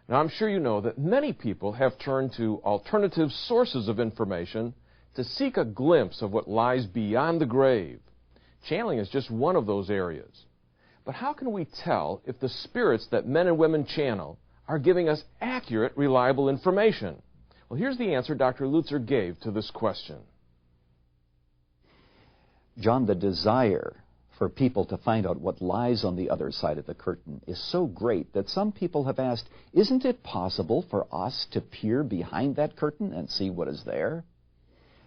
Now, I'm sure you know that many people have turned to alternative sources of information to seek a glimpse of what lies beyond the grave. Channeling is just one of those areas. But how can we tell if the spirits that men and women channel are giving us accurate, reliable information? Well, here's the answer Dr. Lutzer gave to this question. John, the desire for people to find out what lies on the other side of the curtain is so great that some people have asked, isn't it possible for us to peer behind that curtain and see what is there?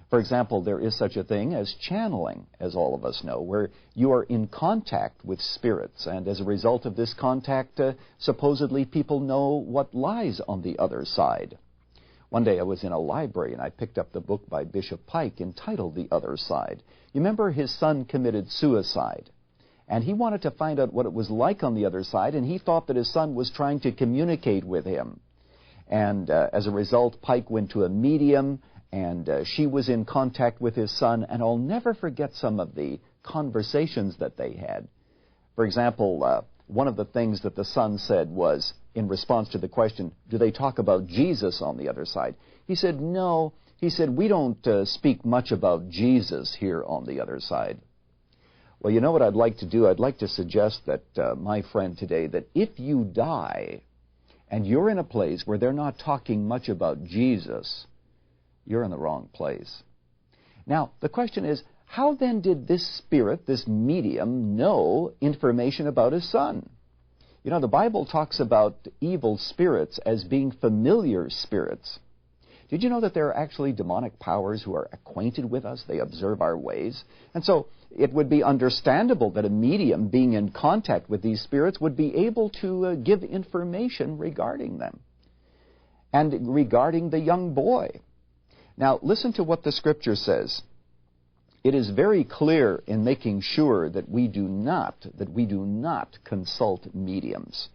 For example, there is such a thing as channeling, as all of us know, where you are in contact with spirits, and as a result of this contact, supposedly people know what lies on the other side. One day I was in a library and I picked up the book by Bishop Pike entitled The Other Side. You remember his son committed suicide, and he wanted to find out what it was like on the other side, and he thought that his son was trying to communicate with him. And as a result, Pike went to a medium, and she was in contact with his son, and I'll never forget some of the conversations that they had. For example, one of the things that the son said was, in response to the question, do they talk about Jesus on the other side? He said, no. He said, we don't speak much about Jesus here on the other side. Well, you know what I'd like to do? I'd like to suggest that, my friend today, that if you die and you're in a place where they're not talking much about Jesus, you're in the wrong place. Now, the question is, how then did this spirit, this medium, know information about his son? You know, the Bible talks about evil spirits as being familiar spirits. Did you know that there are actually demonic powers who are acquainted with us? They observe our ways. And so it would be understandable that a medium being in contact with these spirits would be able to give information regarding them and regarding the young boy. Now, listen to what the Scripture says. It is very clear in making sure that we do not consult mediums.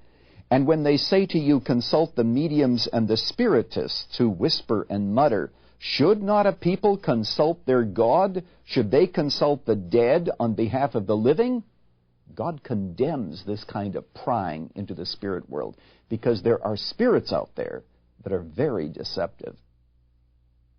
And when they say to you, consult the mediums and the spiritists who whisper and mutter, should not a people consult their God? Should they consult the dead on behalf of the living? God condemns this kind of prying into the spirit world because there are spirits out there that are very deceptive.